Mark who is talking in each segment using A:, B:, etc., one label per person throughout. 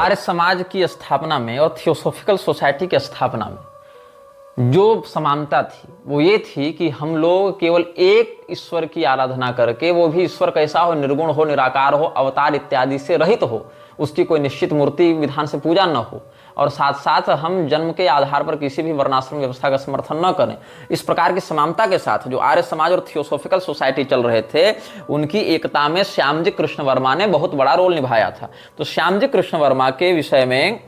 A: आर्य समाज की स्थापना में और थियोसॉफिकल सोसाइटी की स्थापना में जो समानता थी वो ये थी कि हम लोग केवल एक ईश्वर की आराधना करके, वो भी ईश्वर कैसा हो, निर्गुण हो, निराकार हो, अवतार इत्यादि से रहित हो, उसकी कोई निश्चित मूर्ति विधान से पूजा न हो, और साथ साथ हम जन्म के आधार पर किसी भी वर्णाश्रम व्यवस्था का समर्थन न करें। इस प्रकार की समानता के साथ जो आर्य समाज और थियोसॉफिकल सोसाइटी चल रहे थे, उनकी एकता में श्यामजी कृष्ण वर्मा ने बहुत बड़ा रोल निभाया था। तो श्यामजी कृष्ण वर्मा के विषय में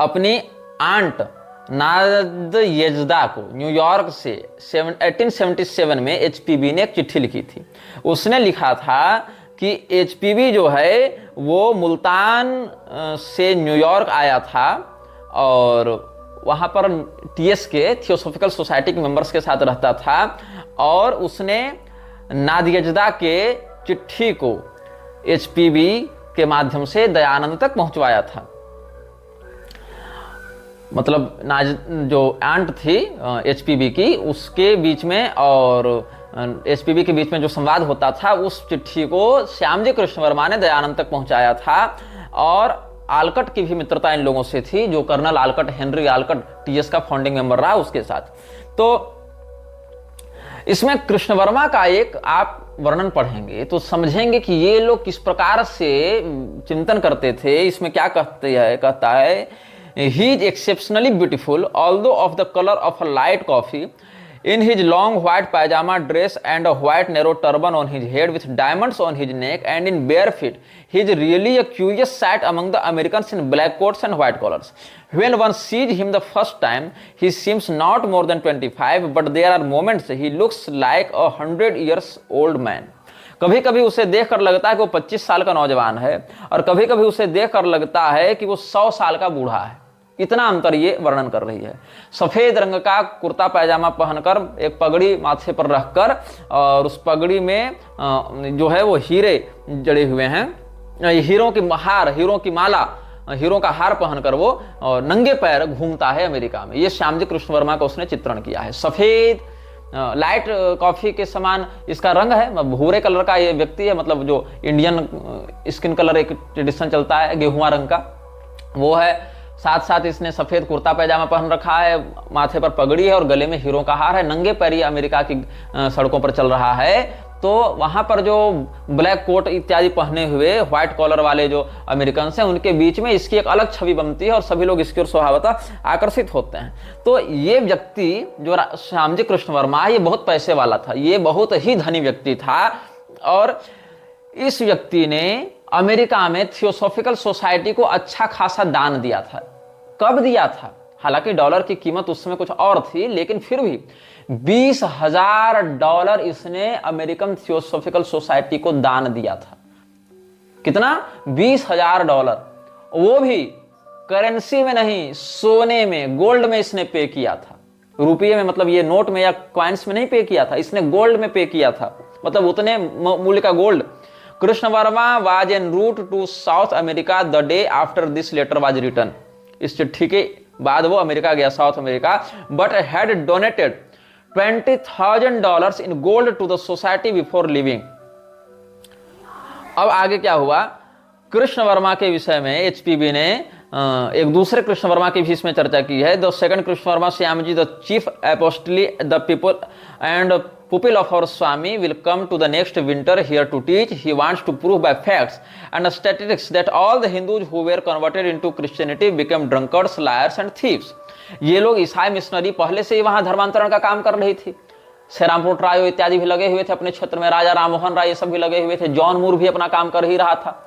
A: अपनी आंट नादयेजदा को न्यूयॉर्क से 1877 में एचपीबी ने एक चिट्ठी लिखी थी। उसने लिखा था कि एचपीबी जो है वो मुल्तान से न्यूयॉर्क आया था और वहाँ पर टीएस के थियोसॉफिकल सोसाइटी के मेंबर्स के साथ रहता था, और उसने नादियजदा के चिट्ठी को एचपीबी के माध्यम से दयानंद तक पहुँचवाया था। मतलब जो आंट थी एचपीबी की, उसके बीच में और एचपीबी के बीच में जो संवाद होता था, उस चिट्ठी को श्यामजी कृष्ण वर्मा ने दयानंद तक पहुंचाया था। और आलकट की भी मित्रता इन लोगों से थी, जो कर्नल आलकट, हेनरी आलकट टीएस का फाउंडिंग मेंबर रहा, उसके साथ। तो इसमें कृष्ण वर्मा का एक आप वर्णन पढ़ेंगे तो समझेंगे कि ये लोग किस प्रकार से चिंतन करते थे। इसमें क्या कहता है, he is exceptionally beautiful, although of the color of a light coffee, in his long white pajama dress and a white narrow turban on his head with diamonds on his neck and in bare feet. He is really a curious sight among the Americans in black coats and white collars. When one sees him the first time, he seems not more than 25, but there are moments he looks like 100 years old man. कभी कभी उसे देखकर लगता है कि वो 25 साल का नौजवान है, और कभी कभी उसे देखकर लगता है कि वो 100 साल का बूढ़ा है। इतना अंतर ये वर्णन कर रही है। सफेद रंग का कुर्ता पैजामा पहनकर, एक पगड़ी माथे पर रखकर, और उस पगड़ी में जो है वो हीरे जड़े हुए हैं, हीरों की हार, हीरों की माला, हीरों का हार पहनकर वो नंगे पैर घूमता है अमेरिका में। ये श्यामजी कृष्ण वर्मा का उसने चित्रण किया है। सफेद लाइट कॉफी के समान इसका रंग है, भूरे कलर का ये व्यक्ति है, मतलब जो इंडियन स्किन कलर एक ट्रेडिशन चलता है गेहुआ रंग का, वो है। साथ साथ इसने सफेद कुर्ता पैजामा पहन रखा है, माथे पर पगड़ी है और गले में हीरों का हार है, नंगे पैर ये अमेरिका की सड़कों पर चल रहा है। तो वहां पर जो ब्लैक कोट इत्यादि पहने हुए व्हाइट कॉलर वाले जो अमेरिकन हैं, उनके बीच में इसकी एक अलग छवि बनती है और सभी लोग इसकी ओर स्वभावतः आकर्षित होते हैं। तो ये व्यक्ति जो श्यामजी कृष्ण वर्मा, ये बहुत पैसे वाला था, ये बहुत ही धनी व्यक्ति था, और इस व्यक्ति ने अमेरिका में थियोसॉफिकल सोसाइटी को अच्छा खासा दान दिया था। कब दिया था? हालांकि डॉलर की कीमत उस समय कुछ और थी, लेकिन फिर भी $20,000 इसने अमेरिकन थियोसॉफिकल सोसाइटी को दान दिया था। कितना? $20,000, वो भी करेंसी में नहीं, सोने में, गोल्ड में इसने पे किया था। रुपये में, मतलब ये नोट में या कॉइन्स में नहीं पे किया था, इसने गोल्ड में पे किया था, मतलब उतने मूल्य का gold. Krishna Varma was en route to South America the day after this letter was written. इस चिट्ठी के बाद वो अमेरिका गया, South America, but had donated $20,000 in gold to the society before living. अब आगे क्या हुआ? कृष्ण वर्मा के विषय में एचपीबी ने एक दूसरे कृष्ण वर्मा की भी इसमें चर्चा की है। The second Krishna Varma, Shyamji the chief apostle the people and pupil of our Swami will come to the next winter here to teach. He wants to prove by facts and statistics that all the Hindus who were converted into Christianity became drunkards, liars and thieves. ये लोग ईसाई missionary पहले से ही वहां धर्मांतरण का काम कर रही थी। श्रीरामपुर ट्रायो इत्यादि भी लगे हुए थे अपने क्षेत्र में, राजा राममोहन राय ये सब भी लगे हुए थे, जॉन मूर भी अपना काम कर ही रहा था।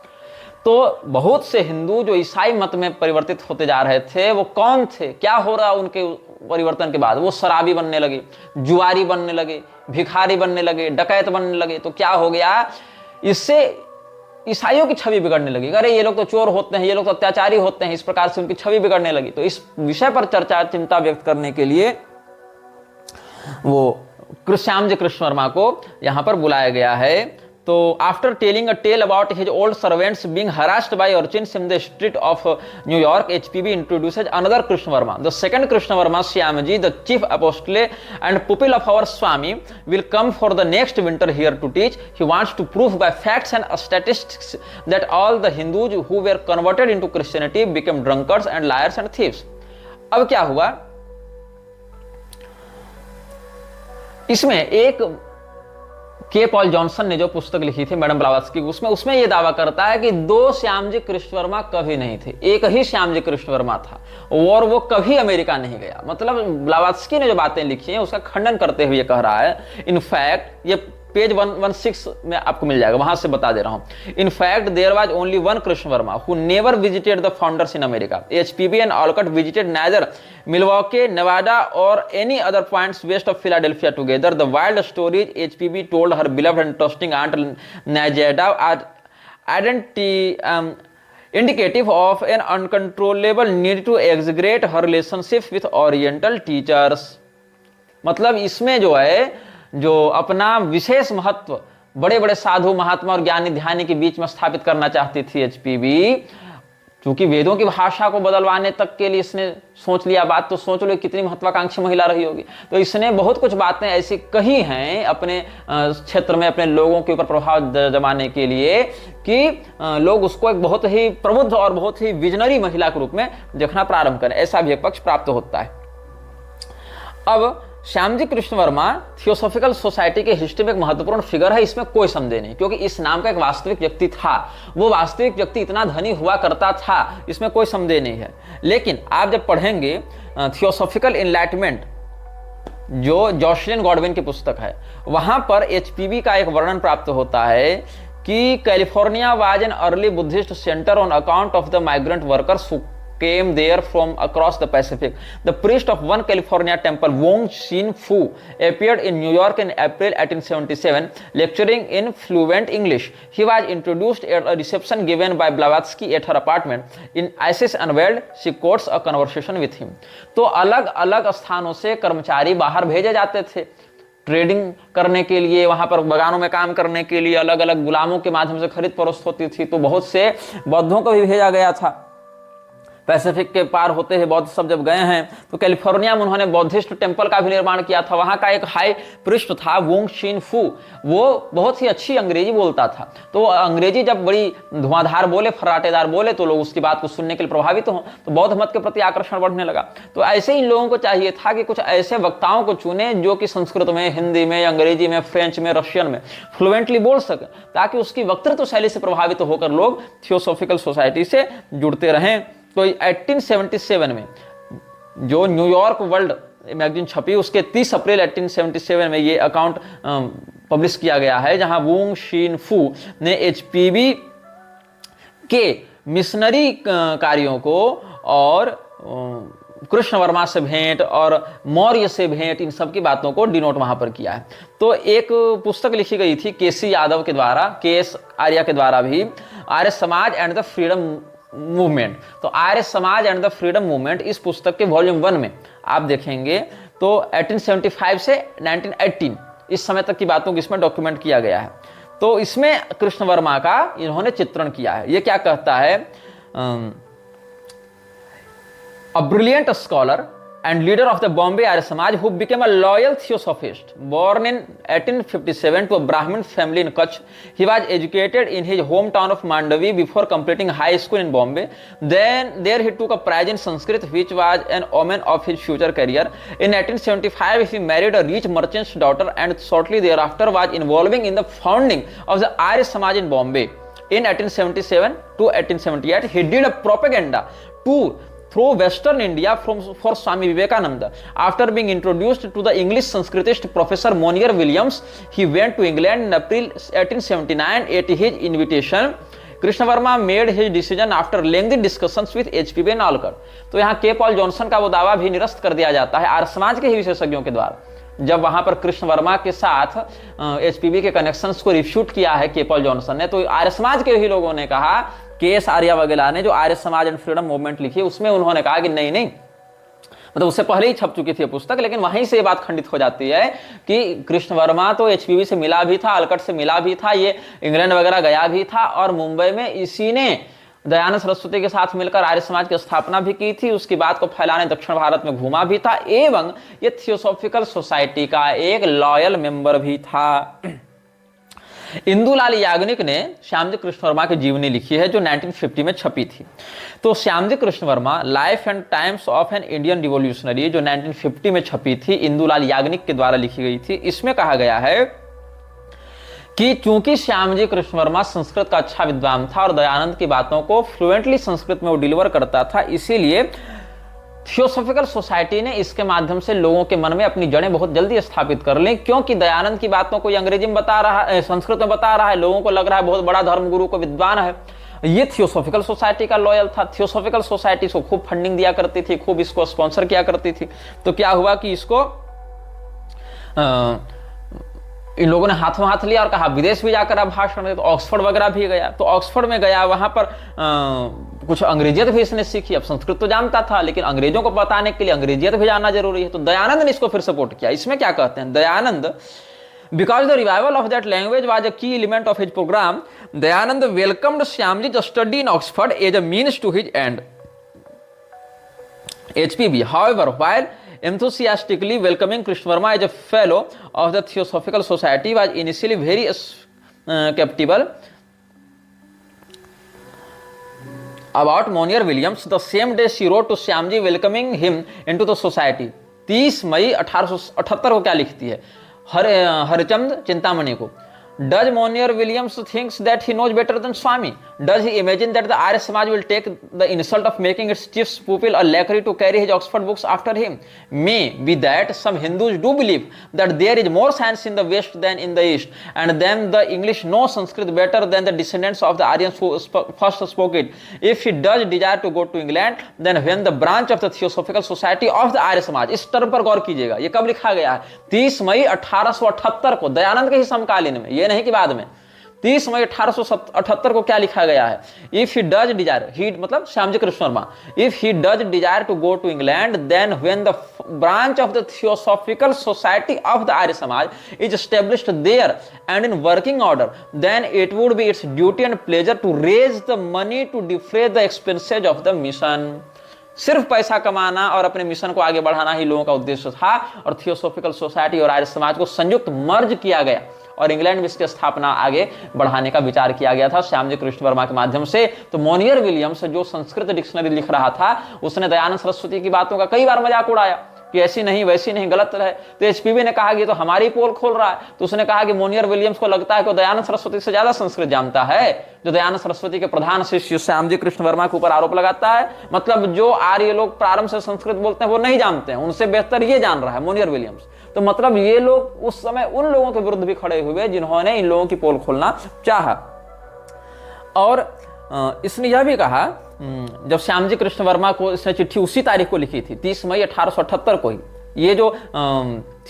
A: तो बहुत से हिंदू जो ईसाई मत में परिवर्तित होते जा रहे थे, वो कौन थे, क्या हो रहा उनके परिवर्तन के बाद? वो शराबी बनने लगे, जुआरी बनने लगे, भिखारी बनने लगे, डकैत बनने लगे। तो क्या हो गया? इससे ईसाइयों की छवि बिगड़ने लगी। अरे ये लोग तो चोर होते हैं, ये लोग तो अत्याचारी होते हैं, इस प्रकार से उनकी छवि बिगड़ने लगी। तो इस विषय पर चर्चा, चिंता व्यक्त करने के लिए वो श्यामजी कृष्ण वर्मा को यहां पर बुलाया गया है। तो after telling a tale about his old servants being harassed by urchins in the street of New York, HPB introduces another Krishna Varma, the second Krishna Varma, Shyamji the chief apostle and pupil of our Swami will come for the next winter here to teach. He wants to prove by facts and statistics that all the Hindus who were converted into Christianity became drunkards and liars and thieves. अब क्या हुआ, इसमें एक के Paul Johnson ने जो पुस्तक लिखी थी मैडम ब्लावत्स्की, उसमें यह दावा करता है कि दो श्यामजी कृष्ण वर्मा कभी नहीं थे, एक ही श्यामजी कृष्ण वर्मा था और वो कभी अमेरिका नहीं गया. मतलब ब्लावत्स्की ने जो बातें लिखी हैं उसका खंडन करते हुए कह रहा है. इनफैक्ट ये पेज 116 में आपको मिल जाएगा, वहां से बता दे रहा हूं. In fact there was only one Krishna Varma who never visited the founders in America. HPB and Olcott visited neither Milwaukee, Nevada or any other points west of Philadelphia together. The wild stories HPB told her beloved and trusting aunt Nadezhda are indicative of an uncontrollable need to exaggerate her relationship with oriental teachers. मतलब इसमें जो है, जो अपना विशेष महत्व बड़े बड़े साधु महात्मा और ज्ञानी ध्यानी के बीच में स्थापित करना चाहती थी एचपीवी, क्योंकि वेदों की भाषा को बदलवाने तक के लिए इसने सोच लिया बात, तो सोच लो कितनी महत्वाकांक्षी महिला रही होगी. तो इसने बहुत कुछ बातें ऐसी कही हैं अपने क्षेत्र में अपने लोगों के ऊपर प्रभाव जमाने के लिए कि लोग उसको एक बहुत ही प्रबुद्ध और बहुत ही विजनरी महिला के रूप में देखना प्रारंभ करें. ऐसा भी एक पक्ष प्राप्त होता है. अब श्यामजी कृष्ण वर्मा थियोसॉफिकल सोसाइटी के हिस्ट्री में एक महत्वपूर्ण फिगर है, इसमें कोई संदेह नहीं, क्योंकि इस नाम का एक वास्तविक व्यक्ति था. वो वास्तविक व्यक्ति इतना धनी हुआ करता था, इसमें कोई संदेह नहीं है. लेकिन आप जब पढ़ेंगे थियोसॉफिकल इनलाइटमेंट, जो जॉशलिन गॉडविन की पुस्तक है, वहां पर एचपीवी का एक वर्णन प्राप्त होता है कि California was an early Buddhist centre on account of the migrant workers who came there from across the Pacific. The priest of one California temple, Wong Shin Fu, appeared in New York in April 1877, lecturing in fluent English. He was introduced at a reception given by Blavatsky at her apartment. In Isis Unveiled, she quotes a conversation with him. तो अलग अलग स्थानों से कर्मचारी बाहर भेजे जाते थे ट्रेडिंग करने के लिए, वहां पर बगानों में काम करने के लिए अलग अलग गुलामों के माध्यम से खरीद फरोख्त होती थी. तो बहुत से बौद्धों को भी भेजा गया था. पैसिफिक के पार होते हुए बौद्ध सब जब गए हैं तो कैलिफोर्निया में उन्होंने बौद्धिस्ट टेम्पल का भी निर्माण किया था. वहां का एक हाई प्रिस्ट था वोंग शिन फू, वो बहुत ही अच्छी अंग्रेजी बोलता था. तो अंग्रेजी जब बड़ी धुआंधार बोले, फर्राटेदार बोले, तो लोग उसकी बात को सुनने के लिए प्रभावित हों, तो बौद्ध मत के प्रति आकर्षण बढ़ने लगा. तो ऐसे ही लोगों को चाहिए था कि कुछ ऐसे वक्ताओं को चुने जो कि संस्कृत में, हिंदी में, अंग्रेजी में, फ्रेंच में, रशियन में फ्लुएंटली बोल सके, ताकि उसकी वक्तृत्व शैली से प्रभावित होकर लोग थियोसॉफिकल सोसाइटी से जुड़ते रहें. तो 1877 में जो न्यूयॉर्क वर्ल्ड मैगजीन छपी, उसके 30 अप्रैल 1877 में ये अकाउंट पब्लिश किया गया है, जहां वोंग शिन फू ने एचपीवी के मिशनरी कार्यों को और कृष्ण वर्मा से भेंट और मौर्य से भेंट, इन सब की बातों को डिनोट वहां पर किया है. तो एक पुस्तक लिखी गई थी केसी यादव के द्वारा, केएस आर्या के द्वारा भी, Arya Samaj and the freedom movement. तो Arya Samaj and the freedom movement, इस पुस्तक के वॉल्यूम 1 में आप देखेंगे तो 1875 से 1918 इस समय तक की बातों को इसमें डॉक्यूमेंट किया गया है. तो इसमें कृष्ण वर्मा का इन्होंने चित्रण किया है. ये क्या कहता है, a brilliant scholar and leader of the Bombay Arya Samaj who became a loyal theosophist. Born in 1857 to a Brahmin family in Kutch, he was educated in his hometown of Mandavi before completing high school in Bombay. Then there he took a prize in Sanskrit, which was an omen of his future career. In 1875 he married a rich merchant's daughter and shortly thereafter was involving in the founding of the Arya Samaj in Bombay. In 1877 to 1878 he did a propaganda tour through Western India for Swami Vivekananda. After being introduced to the English Sanskritist Professor Monier Williams, he went to England in April 1879 at his invitation. Krishna Verma made his decision after lengthy discussions with H.P. and Alcott. तो यहाँ के Paul Johnson का वो दावा भी निरस्त कर दिया जाता है आर्य समाज के ही विशेषज्ञों के द्वारा, जब वहां पर कृष्ण वर्मा के साथ एचपीवी के कनेक्शंस को रिफ्यूट किया है के पॉल जॉनसन ने, तो आर्य समाज के ही लोगों ने कहा, केएस आर्या वगैरह ने जो Arya Samaj and freedom movement लिखी, उसमें उन्होंने कहा कि नहीं नहीं, मतलब उससे पहले ही छप चुकी थी पुस्तक, लेकिन वहीं से ये बात खंडित हो जाती है कि कृष्ण वर्मा तो एचपीवी से मिला भी था, अलकट से मिला भी था, ये इंग्लैंड वगैरह गया भी था और मुंबई में इसी ने दयानंद सरस्वती के साथ मिलकर आर्य समाज की स्थापना भी की थी, उसकी बात को फैलाने दक्षिण भारत में घूमा भी था एवं ये थियोसॉफिकल सोसाइटी का एक लॉयल मेंबर भी था। इंदुलाल याग्निक ने श्यामजी कृष्ण वर्मा की जीवनी लिखी है जो 1950 में छपी थी। तो Shyamji Krishna Verma life and times of an Indian revolutionary जो 1950 में छपी थी, इंदुलाल याग्निक के द्वारा लिखी गई थी। इसमें कहा गया है कि चूंकि श्यामजी कृष्ण वर्मा संस्कृत का अच्छा विद्वान था और दयानंद की बातों को फ्लुएंटली संस्कृत में वो डिलीवर करता था, इसीलिए थियोसॉफिकल सोसाइटी ने इसके माध्यम से लोगों के मन में अपनी जड़ें बहुत जल्दी स्थापित कर ली, क्योंकि दयानंद की बातों को अंग्रेजी में बता रहा है, संस्कृत में बता रहा है, लोगों को लग रहा है बहुत बड़ा धर्मगुरु को विद्वान है। ये थियोसॉफिकल सोसाइटी का लॉयल था। थियोसॉफिकल सोसाइटी इसको खूब फंडिंग दिया करती थी, खूब इसको स्पॉन्सर किया करती थी। तो क्या हुआ कि इसको इन लोगों ने हाथों हाथ लिया और कहा विदेश भी जाकर आप भाषण दे। तो ऑक्सफोर्ड वगैरह भी गया, तो ऑक्सफोर्ड में गया, वहां पर कुछ अंग्रेजियत भी इसने सीखी। अब संस्कृत तो जानता था, लेकिन अंग्रेजों को बताने के लिए अंग्रेजियत भी जानना जरूरी है। तो दयानंद ने इसको फिर सपोर्ट किया। इसमें क्या कहते हैं Dayanand, because the revival of that language was a key element of his programme, Dayanand welcomed Shyamji to study in Oxford as a means to his end HPV. However, while enthusiastically welcoming Krishna Verma as a fellow of the Theosophical Society, was initially very skeptical about Monier Williams. The same day she wrote to Shyamji welcoming him into the society. 30 मई 1878 को क्या लिखती है हरिचंद चिंतामणि को, Does Monier Williams thinks that he knows better than Swami? Does he imagine that the Arya Samaj will take the insult of making its chief pupil a lacquey to carry his Oxford books after him? May be that some Hindus do believe that there is more science in the West than in the East, and then the English know Sanskrit better than the descendants of the Aryans who first spoke it. If he does desire to go to England, then when the branch of the Theosophical Society of the Arya Samaj, इस term पर गौर कीजिएगा, ये कब लिखा गया है? 30 मई 1878 को, दयानंद के ही समकालीन में, नहीं कि बाद में। 30 मई 1878 को क्या लिखा गया है? इफ ही डज डिजायर, ही मतलब Shyamji Krishna Varma, if he does desire to go to England, then when the branch of the Theosophical Society of the Arya Samaj is established there and in working order, then it would be its duty and pleasure to raise the money to defray the expenses of the mission. सिर्फ पैसा कमाना और अपने mission को आगे बढ़ाना ही लोगों का उद्देश्य था, और थियोसॉफिकल सोसाइटी और आर्य समाज को संयुक्त मर्ज किया गया और इंग्लैंड में इसकी स्थापना आगे बढ़ाने का विचार किया गया था श्यामजी कृष्ण वर्मा के माध्यम से। तो मोनियर विलियम्स जो संस्कृत डिक्शनरी लिख रहा था, उसने दयानंद सरस्वती की बातों का कई बार मजाक उड़ाया कि ऐसी नहीं वैसी नहीं, गलत है। तो एचपीवी ने कहा कि तो हमारी पोल खोल रहा है। तो उसने कहा कि मोनियर विलियम्स को लगता है कि दयानंद सरस्वती से ज्यादा संस्कृत जानता है, जो दयानंद सरस्वती के प्रधान शिष्य श्यामजी कृष्ण वर्मा के ऊपर आरोप लगाता है। मतलब जो आर्य लोग प्रारंभ से संस्कृत बोलते हैं वो नहीं जानते हैं, उनसे बेहतर ये जान रहा है मोनियर विलियम्स। तो मतलब ये लोग उस समय उन लोगों के विरुद्ध भी खड़े हुए जिन्होंने इन लोगों की पोल खोलना चाहा। और इसने यह भी कहा, जब श्यामजी कृष्ण वर्मा को इसने चिट्ठी उसी तारीख को लिखी थी, 30 मई 1878 को ही, ये जो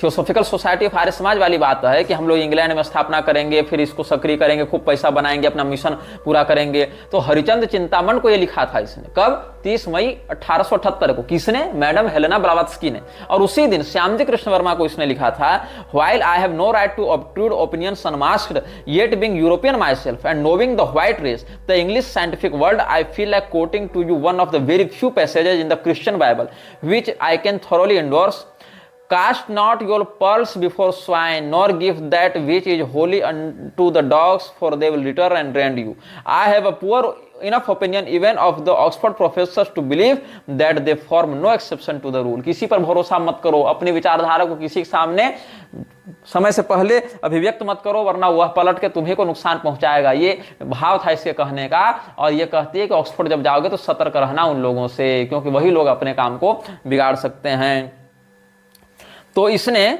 A: theosophical society of Arya Samaj वाली बात है कि हम लोग इंग्लैंड में स्थापना करेंगे, फिर इसको सक्रिय करेंगे, खूब पैसा बनाएंगे, अपना मिशन पूरा करेंगे, तो हरिचंद चिंतामण को ये लिखा था इसने। कब? 30 मई 1878 को। किसने? मैडम हेलेना ब्लावत्स्की ने। और उसी दिन श्यामजी कृष्ण वर्मा को इसने लिखा था, while I have no right to obtrude opinions unmasked, yet being European myself and knowing the white race, the English scientific world, I feel like quoting to you one of the very few passages in the Christian Bible, which I can thoroughly endorse. Cast not your pearls before swine, nor give that which is holy unto the dogs, for they will return and rend you. I have a poor enough opinion even of the Oxford professors to believe that they form no exception to the rule. किसी पर भरोसा मत करो, अपनी विचारधारा को किसी के सामने समय से पहले अभिव्यक्त मत करो, वरना वह पलट के तुम्हें को नुकसान पहुंचाएगा। ये भाव था इसके कहने का। और ये कहती है कि ऑक्सफोर्ड जब जाओगे तो सतर्क रहना उन लोगों से, क्योंकि वही लोग अपने काम को बिगाड़ सकते हैं। तो इसने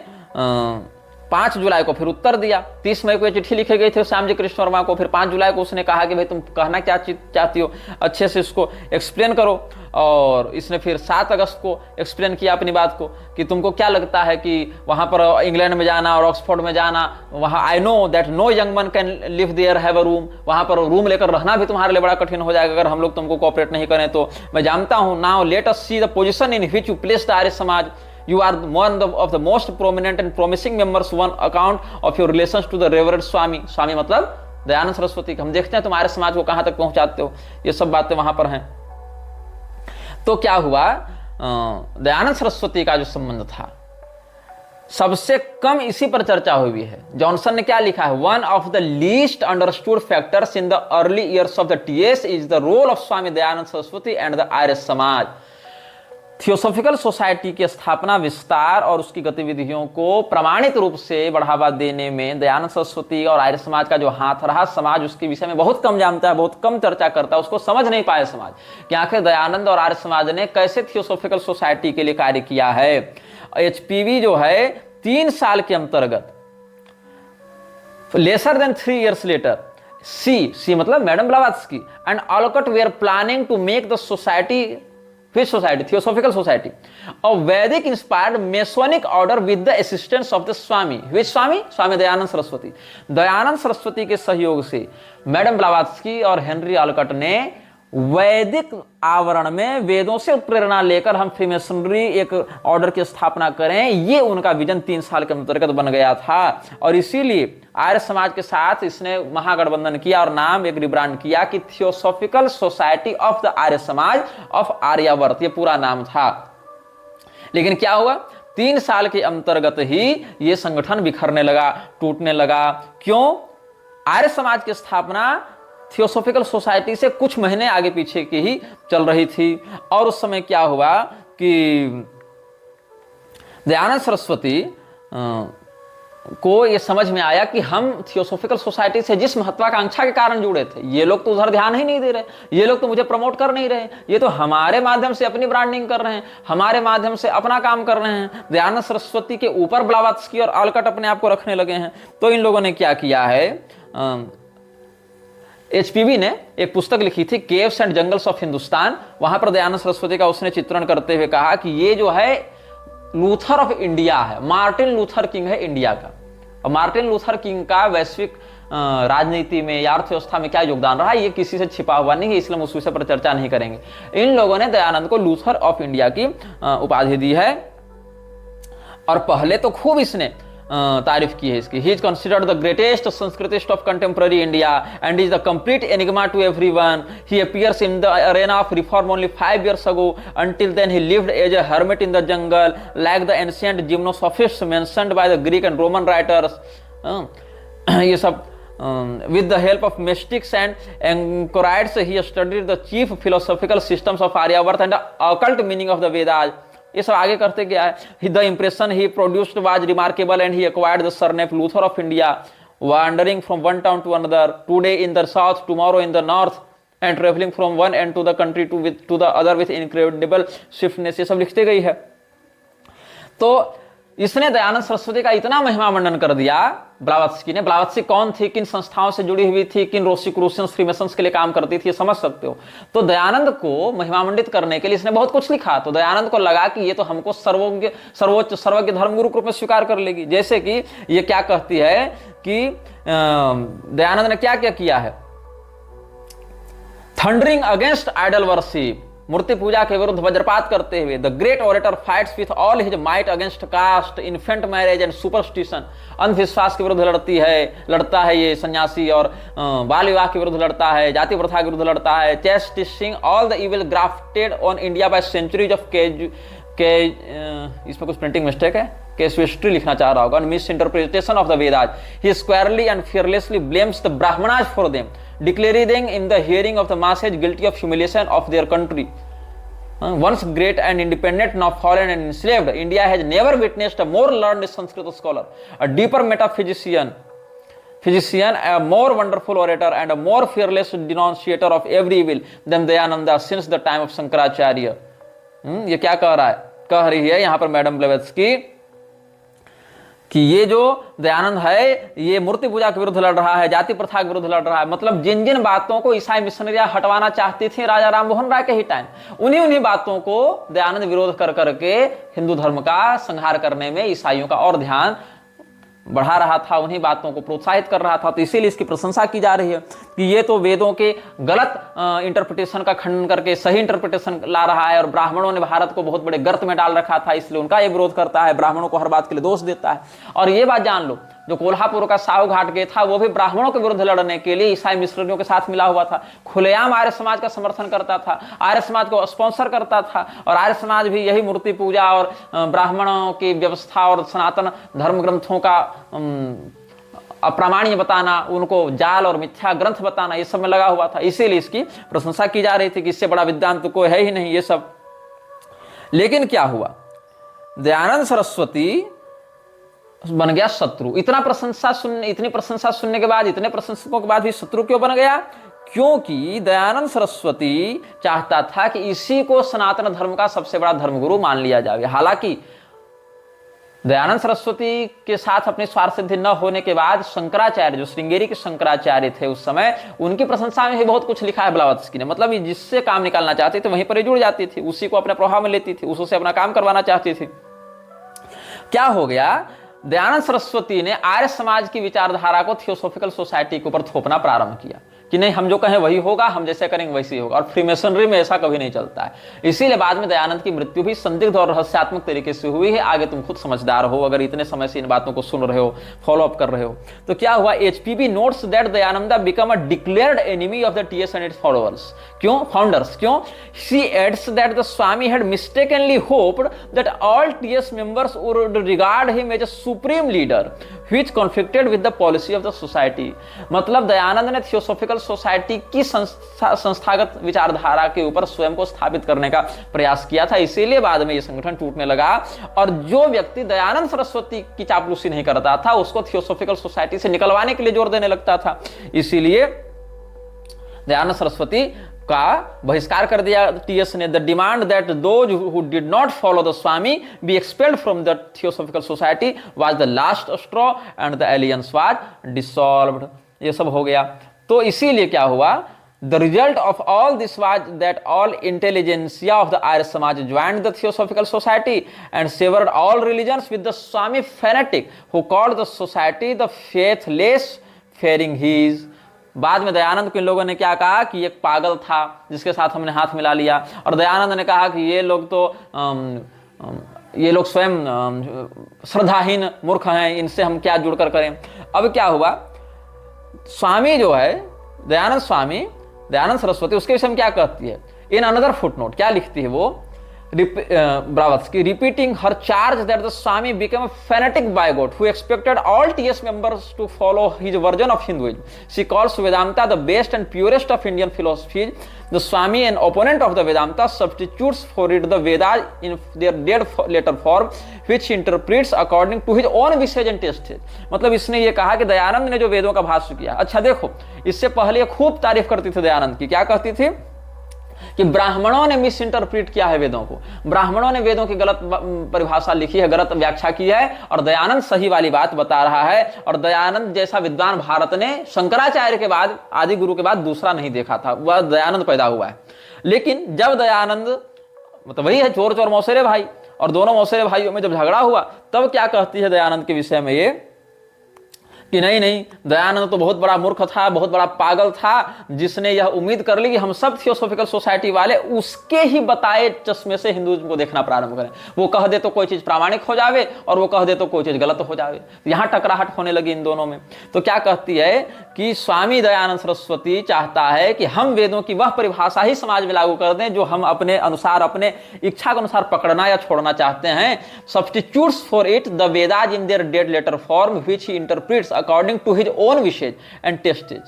A: 5 जुलाई को फिर उत्तर दिया। 30 मई को चिट्ठी लिखी गई थी श्यामजी कृष्ण वर्मा को, फिर 5 जुलाई को उसने कहा कि भाई तुम कहना क्या चाहती हो, अच्छे से इसको एक्सप्लेन करो। और इसने फिर 7 अगस्त को एक्सप्लेन किया अपनी बात को कि तुमको क्या लगता है कि वहां पर इंग्लैंड में जाना और ऑक्सफोर्ड में जाना, वहां I know that no young man can live there have a room, वहां पर रूम लेकर रहना भी तुम्हारे लिए बड़ा कठिन हो जाएगा अगर हम लोग तुमको कोऑपरेट नहीं करें तो। मैं जानता हूं, now let us see the position in which you place the Arya Samaj, you are one of the most prominent and promising members, one account of your relations to the revered स्वामी, स्वामी मतलब दयानंद सरस्वती। हम देखते हैं तुम्हारे समाज को कहां तक पहुंचाते हो, ये सब बातें वहां पर हैं। तो क्या हुआ, दयानंद सरस्वती का जो संबंध था सबसे कम इसी पर चर्चा हुई है। जॉनसन ने क्या लिखा है, one of the least understood factors in the early years of the TS is the role of Swami Dayanand Saraswati and the Arya Samaj. Theosophical society की स्थापना, विस्तार और उसकी गतिविधियों को प्रमाणित रूप से बढ़ावा देने में दयानंद सरस्वती और आर्य समाज का जो हाथ रहा। समाज उसके विषय में बहुत कम जानता है, बहुत कम चर्चा करता है, उसको समझ नहीं पाया समाज कि आखिर दयानंद और आर्य समाज ने कैसे थियोसॉफिकल सोसाइटी के लिए कार्य किया है। एचपीवी जो है 3 साल के अंतर्गत, lesser than 3 years later, see मतलब madam Blavatsky and Olcott they are planning to make the society, which society? Theosophical Society, a Vedic inspired Masonic order with the assistance of the Swami. Which Swami? Swami Dayanand Saraswati. Dayanand Saraswati के सहयोग से madam Blavatsky और Henry ऑलकट ने वैदिक आवरण में वेदों से प्रेरणा लेकर हम फ्रीमेसनरी एक ऑर्डर की स्थापना करें, ये उनका विजन 3 साल के अंतर्गत बन गया था। और इसीलिए आर्य समाज के साथ इसने महागठबंधन किया और नाम एक रिब्रांड किया कि theosophical society of the Arya समाज ऑफ आर्यावर्त, ये पूरा नाम था। लेकिन क्या हुआ, 3 साल के अंतर्गत ही ये संगठन बिखरने लगा, टूटने लगा। क्यों? आर्य समाज की स्थापना थियोसॉफिकल सोसाइटी से कुछ महीने आगे पीछे की ही चल रही थी। और उस समय क्या हुआ कि दयानंद सरस्वती को यह समझ में आया कि हम थियोसॉफिकल सोसाइटी से जिस महत्वाकांक्षा के कारण जुड़े थे, ये लोग तो उधर ध्यान ही नहीं दे रहे, ये लोग तो मुझे प्रमोट कर नहीं रहे, ये तो हमारे माध्यम से अपनी ब्रांडिंग कर रहे हैं, हमारे माध्यम से अपना काम कर रहे हैं। दयानंद सरस्वती के ऊपर ब्लावात्स्की और ऑलकट अपने आप को रखने लगे हैं। तो इन लोगों ने क्या किया है, एचपीवी ने एक पुस्तक लिखी थी caves and jungles of Hindustan, वहां पर दयानंद सरस्वती का उसने चित्रण करते हुए कहा कि ये जो है लूथर ऑफ इंडिया है, मार्टिन लूथर किंग है इंडिया का। और मार्टिन लूथर किंग का वैश्विक राजनीति में या अर्थव्यवस्था में क्या योगदान रहा, ये किसी से छिपा हुआ नहीं है, इसलिए हम उस विषय पर चर्चा नहीं करेंगे। इन लोगों ने दयानंद को लूथर ऑफ इंडिया की उपाधि दी है। और पहले तो खूब इसने तारीफ की है इसकी। He is considered the greatest Sanskritist of contemporary India and is the complete enigma to everyone. He appears in the arena of reform only 5 years ago. Until then, he lived as a hermit in the jungle, like the ancient gymnosophists mentioned by the Greek and Roman writers. ये सब with the help of mystics and anchorites, he studied the chief philosophical systems of Aryavarta and the occult meaning of the Vedas. ये सब आगे करते गया है। The impression he produced was remarkable and he acquired the surname Luther of India, wandering from one town to another, today in the south, tomorrow in the north and travelling from one end to the country to the other with incredible swiftness. ये सब लिखते गई है। तो इसने दयानंद सरस्वती का इतना महिमा मंडन कर दिया ब्लावात्स्की ने। ब्लावात्स्की कौन थी, किन संस्थाओं से जुड़ी हुई थी, किन रोसिक्रूशंस फ्रीमेसन्स के लिए काम करती थी, ये समझ सकते हो। तो दयानंद को महिमामंडित करने के लिए इसने बहुत कुछ लिखा। तो दयानंद को लगा कि ये तो हमको सर्वोच्च सर्वज्ञ धर्मगुरु के रूप में स्वीकार कर लेगी। जैसे कि ये क्या कहती है कि दयानंद ने क्या क्या किया है, थंडरिंग अगेंस्ट आइडल वर्शिप, मूर्ति पूजा के विरुद्ध वज्रपात करते हुए। The great orator fights with all his might against caste, infant marriage and superstition. अंधविश्वास के विरुद्ध लड़ता है ये सन्यासी, और बाल विवाह के विरुद्ध लड़ता है, जाति प्रथा के विरुद्ध लड़ता है। Chastising all the evil grafted on India by centuries of इसमें कुछ प्रिंटिंग मिस्टेक है, कैजुइस्ट्री लिखना चाह रहा होगा, miss interpretation of the Vedas. He स्क्वायरली and fearlessly blames the Brahmanas for them, declaring them in the hearing of the masses guilty of humiliation of their country. Once great and independent, now fallen and enslaved, India has never witnessed a more learned Sanskrit scholar, a deeper metaphysician, a more wonderful orator, and a more fearless denunciator of every evil than Dayananda since the time of Shankaracharya. ये क्या कह रहा है, कह रही है यहाँ पर मैडम ब्लेवेत्स्की कि ये जो दयानंद है ये मूर्ति पूजा के विरुद्ध लड़ रहा है, जाति प्रथा के विरुद्ध लड़ रहा है। मतलब जिन जिन बातों को ईसाई मिशनरियां हटवाना चाहती थी राजा राम मोहन राय के ही टाइम, उन्हीं उन्हीं बातों को दयानंद विरोध कर करके हिंदू धर्म का संहार करने में ईसाइयों का और ध्यान बढ़ा रहा था, उन्हीं बातों को प्रोत्साहित कर रहा था। तो इसीलिए इसकी प्रशंसा की जा रही है कि ये तो वेदों के गलत इंटरप्रिटेशन का खंडन करके सही इंटरप्रिटेशन ला रहा है, और ब्राह्मणों ने भारत को बहुत बड़े गर्त में डाल रखा था, इसलिए उनका ये विरोध करता है, ब्राह्मणों को हर बात के लिए दोष देता है। और ये बात जान लो, जो कोल्हापुर का साहू घाट गए था वो भी ब्राह्मणों के विरुद्ध लड़ने के लिए ईसाई मिशनरियों के साथ मिला हुआ था, खुलेआम आर्य समाज का समर्थन करता था, आर्य समाज को स्पॉन्सर करता था, और आर्य समाज भी यही मूर्ति पूजा और ब्राह्मणों की व्यवस्था और सनातन धर्म ग्रंथों का अप्रामाण्य बताना, उनको जाल और मिथ्या ग्रंथ बताना, ये सब में लगा हुआ था। इसीलिए इसकी प्रशंसा की जा रही थी कि इससे बड़ा विद्वान तो कोई है ही नहीं ये सब। लेकिन क्या हुआ, दयानंद सरस्वती बन गया शत्रु। इतनी प्रशंसा सुनने के बाद, इतने प्रशंसकों के बाद भी शत्रु क्यों बन गया? क्योंकि दयानंद सरस्वती चाहता था कि इसी को सनातन धर्म का सबसे बड़ा धर्मगुरु मान लिया जाए। हालांकि दयानंद सरस्वती के साथ अपनी स्वार्थ सिद्धि न होने के बाद शंकराचार्य, जो श्रृंगेरी के शंकराचार्य थे उस समय, उनकी प्रशंसा में भी बहुत कुछ लिखा है ब्लावत्स्की ने। मतलब जिससे काम निकालना चाहती थी वहीं पर जुड़ जाती थी, उसी को अपने प्रभाव में लेती थी, उससे अपना काम करवाना चाहती थी। क्या हो गया, दयानंद सरस्वती ने आर्य समाज की विचारधारा को थियोसॉफिकल सोसाइटी के ऊपर थोपना प्रारंभ किया कि नहीं, हम जो कहें वही होगा, हम जैसे करेंगे वैसे ही होगा। और फ्रीमेसनरी में ऐसा कभी नहीं चलता है। इसीलिए बाद में दयानंद की मृत्यु भी संदिग्ध और रहस्यात्मक तरीके से हुई है। आगे तुम खुद समझदार हो, अगर इतने समय से इन बातों को सुन रहे हो, फॉलो अप कर रहे हो। तो क्या हुआ, HPB notes that Dayananda become a declared enemy of the TS and its followers. क्यों? फाउंडर्स। क्यों? She adds that the Swami had mistakenly hoped that all TS members would regard him as a supreme leader which conflicted with the policy of the society. मतलब दयानंद ने theosophical society की संस्थागत विचारधारा के ऊपर स्वयं को स्थापित करने का प्रयास किया था। इसीलिए बाद में यह संगठन टूटने लगा, और जो व्यक्ति दयानंद सरस्वती की चापलूसी नहीं करता था उसको थियोसॉफिकल सोसाइटी से निकलवाने के लिए जोर देने लगता था। इसीलिए दयानंद सरस्वती का बहिष्कार कर दिया TS ने। The demand that those who did not follow the Swami be expelled from the Theosophical Society was the last straw and the alliance was dissolved. ये सब हो गया। तो इसीलिए क्या हुआ, the result of all this was that all intelligentsia of the Arya Samaj joined the Theosophical Society and severed all religions with the Swami fanatic who called the society the faithless fairing his. बाद में दयानंद को इन लोगों ने क्या कहा कि एक पागल था जिसके साथ हमने हाथ मिला लिया, और दयानंद ने कहा कि ये लोग स्वयं श्रद्धाहीन मूर्ख हैं, इनसे हम क्या जुड़कर करें। अब क्या हुआ, स्वामी जो है दयानंद स्वामी, दयानंद सरस्वती, उसके विषय में क्या कहती है, इन अनदर फुटनोट क्या लिखती है वो, Blavatsky repeating her charge that the Swami became a fanatic bigot who expected all TS members to follow his version of Hinduism. She calls Vedanta the best and purest of Indian philosophies. The Swami, an opponent of the Vedanta, substitutes for it the Vedas in their dead letter form, which he interprets according to his own wishes and tastes. मतलब इसने ये कहा कि दयानंद ने जो वेदों का भाष्य किया। अच्छा देखो, इससे पहले खूब तारीफ करती थी दयानंद की। क्या कहती थी कि ब्राह्मणों ने मिस इंटरप्रीट किया है वेदों को, ब्राह्मणों ने वेदों की गलत परिभाषा लिखी है, गलत व्याख्या की है, और दयानंद सही वाली बात बता रहा है। और दयानंद जैसा विद्वान भारत ने शंकराचार्य के बाद, आदि गुरु के बाद दूसरा नहीं देखा था, वह दयानंद पैदा हुआ है। लेकिन जब दयानंद, मतलब वही है चोर चोर मौसेरे भाई, और दोनों मौसेरे भाइयों में जब झगड़ा हुआ तब क्या कहती है दयानंद के विषय में ये कि नहीं नहीं, दयानंद तो बहुत बड़ा मूर्ख था, बहुत बड़ा पागल था, जिसने यह उम्मीद कर ली कि हम सब थियोसॉफिकल सोसाइटी वाले उसके ही बताए चश्मे से हिंदुइज्म को देखना प्रारंभ करें। वो कह दे तो कोई चीज प्रामाणिक हो जावे, और वो कह दे तो कोई चीज गलत हो जावे। यहां टकराहट होने लगी इन दोनों में। तो क्या कहती है कि स्वामी दयानंद सरस्वती चाहता है कि हम वेदों की वह परिभाषा ही समाज में लागू कर दें जो हम अपने अनुसार, अपने इच्छा के अनुसार पकड़ना या छोड़ना चाहते हैं। Substitutes for it the Vedas in their dead letter form which he interprets according to his own wishes and tastes.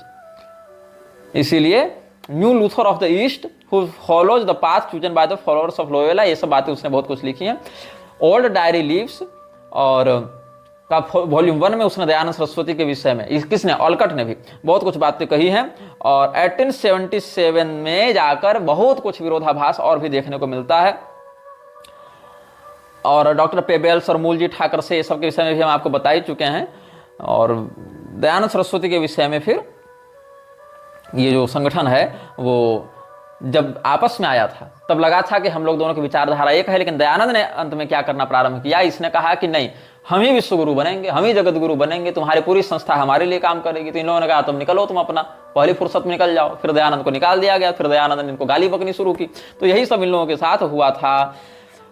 A: इसीलिए new Luther of the east who follows the path chosen by the followers of Loyola, ये सब बातें उसने बहुत कुछ लिखी हैं। Old diary leaves और का वॉल्यूम 1 में उसने दयानंद सरस्वती के विषय में, किसने, ऑलकट ने भी बहुत कुछ बातें कही हैं। और 1877 में जाकर बहुत कुछ विरोधाभास और भी देखने को मिलता है। और डॉक्टर पेबेल्स और मूलजी ठाकर से, ये सब के विषय में भी हम आपको बता ही चुके हैं। और दयानंद सरस्वती के विषय में फिर ये जो संगठन है वो जब आपस में आया था तब लगा था कि हम लोग दोनों की विचारधारा एक है, लेकिन दयानंद ने अंत में क्या करना प्रारंभ किया, इसने कहा कि नहीं, हम ही विश्व गुरु बनेंगे, हम ही जगत गुरु बनेंगे, तुम्हारी पूरी संस्था हमारे लिए काम करेगी। तो इन लोगों ने कहा तुम निकलो, तुम अपना पहली फुर्सत में निकल जाओ। फिर दयानंद को निकाल दिया गया, फिर दयानंद ने इनको गाली बकनी शुरू की। तो यही सब इन लोगों के साथ हुआ था।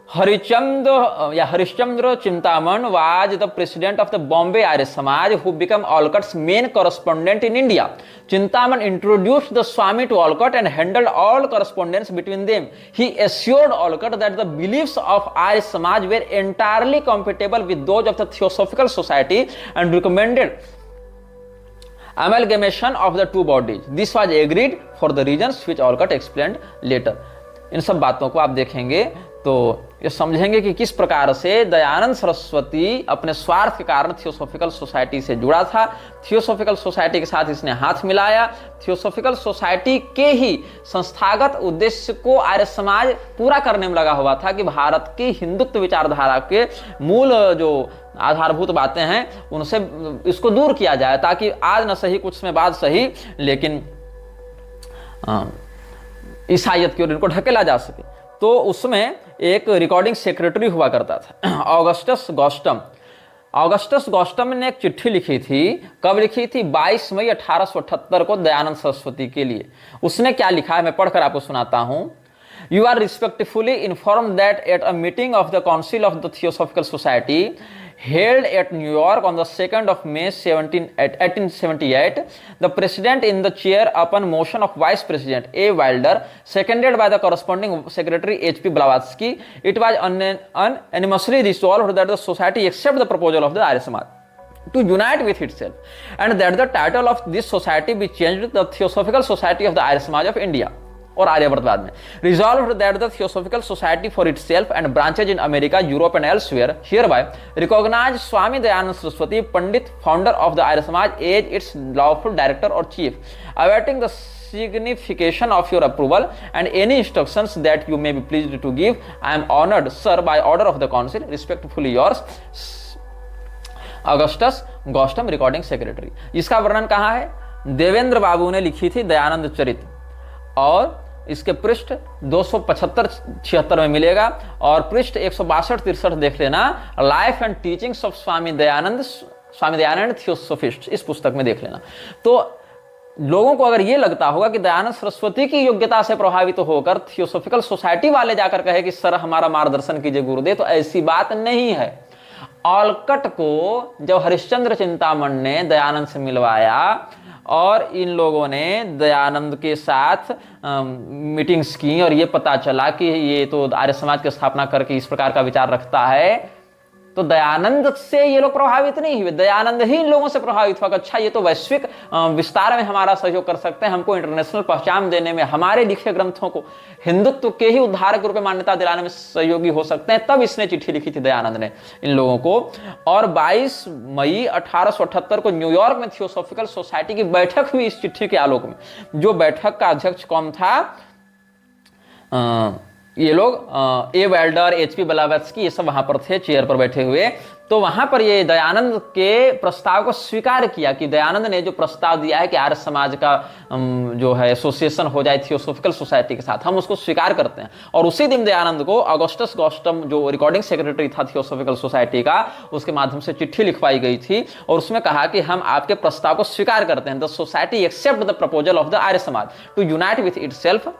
A: Harishchandra Chintaman was the president of the Bombay Arya Samaj, who became Olcott's main correspondent in India. Chintaman introduced the Swami to Olcott and handled all correspondence between them. He assured Olcott that the beliefs of Arya Samaj were entirely compatible with those of the Theosophical Society and recommended amalgamation of the two bodies. This was agreed for the reasons which Olcott explained later. इन सब बातों को आप देखेंगे तो ये समझेंगे कि किस प्रकार से दयानंद सरस्वती अपने स्वार्थ के कारण थियोसॉफिकल सोसाइटी से जुड़ा था। थियोसॉफिकल सोसाइटी के साथ इसने हाथ मिलाया। थियोसॉफिकल सोसाइटी के ही संस्थागत उद्देश्य को आर्य समाज पूरा करने में लगा हुआ था कि भारत की हिंदुत्व विचारधारा के मूल जो आधारभूत बातें हैं उनसे इसको दूर किया जाए, ताकि आज न सही कुछ समय बाद सही, लेकिन ईसाइयत की ओर इनको ढकेला जा सके। तो उसमें एक रिकॉर्डिंग सेक्रेटरी हुआ करता था, ऑगस्टस गॉस्टम। ऑगस्टस गॉस्टम ने एक चिट्ठी लिखी थी। कब लिखी थी? 22 मई 1878 को दयानंद सरस्वती के लिए। उसने क्या लिखा है मैं पढ़कर आपको सुनाता हूं। You are respectfully informed that at a meeting of the Council of the Theosophical Society held at New York on the 2nd of May 1878, the President in the chair upon motion of Vice President A. Wilder, seconded by the corresponding Secretary H.P. Blavatsky, it was unanimously resolved that the Society accept the proposal of the Arya Samaj to unite with itself, and that the title of this society be changed to the Theosophical Society of the Arya Samaj of India और आर्यवर्त बाद में। Resolved that the Theosophical Society for itself and branches in America, Europe and elsewhere hereby recognize Swami Dayanand Saraswati, Pandit, founder of the Arya Samaj, as its lawful director or chief. Awaiting the signification of your approval and any instructions that you may be pleased to give, I am honored, sir, by order of the council, respectfully yours, Augustus Gostam, recording secretary. इसका वर्णन कहाँ है? देवेंद्र बाबू ने लिखी थी दयानंद चरित, और इसके पृष्ठ 275-76 में मिलेगा, और पृष्ठ 162-63 देख लेना, life and teachings of Swami Dayanand theosophist, इस पुस्तक में देख लेना। तो लोगों को अगर ये लगता होगा कि दयानंद सरस्वती की योग्यता से प्रभावित होकर थियोसोफिकल सोसाइटी वाले जाकर कहे कि सर हमारा मार्गदर्शन कीजिए गुरुदेव, तो ऐसी बात नहीं है। ऑलकट को जब हरिश्चंद्र चिंतामण ने दयानंद से मिलवाया और इन लोगों ने दयानंद के साथ मीटिंग्स की और ये पता चला कि ये तो आर्य समाज की स्थापना करके इस प्रकार का विचार रखता है, तो दयानंद से ये लोग प्रभावित नहीं हुए, दयानंद ही इन लोगों से प्रभावित हुआ। अच्छा ये तो वैश्विक विस्तार में हमारा सहयोग कर सकते हैं, हमको इंटरनेशनल पहचान देने में, हमारे लिखे ग्रंथों को हिंदुत्व के ही उद्धारक रूप में मान्यता दिलाने में सहयोगी हो सकते हैं। तब इसने चिट्ठी लिखी थी दयानंद ने इन लोगों को, और 22 मई 1878 को न्यूयॉर्क में थियोसॉफिकल सोसाइटी की बैठक हुई इस चिट्ठी के आलोक में। जो बैठक का अध्यक्ष कौन था? ये लोग ए वेल्डर, एचपी ब्लावत्स्की, ये सब वहां पर थे चेयर पर बैठे हुए। तो वहां पर ये दयानंद के प्रस्ताव को स्वीकार किया कि दयानंद ने जो प्रस्ताव दिया है कि आर्य समाज का जो है एसोसिएशन हो जाए थियोसॉफिकल सोसाइटी के साथ, हम उसको स्वीकार करते हैं। और उसी दिन दयानंद को अगस्टस गॉस्टम जो रिकॉर्डिंग सेक्रेटरी था थियोसॉफिकल सोसाइटी का, उसके माध्यम से चिट्ठी लिखवाई गई थी और उसमें कहा कि हम आपके प्रस्ताव को स्वीकार करते हैं। The society accept the proposal of the Arya Samaj to unite with itself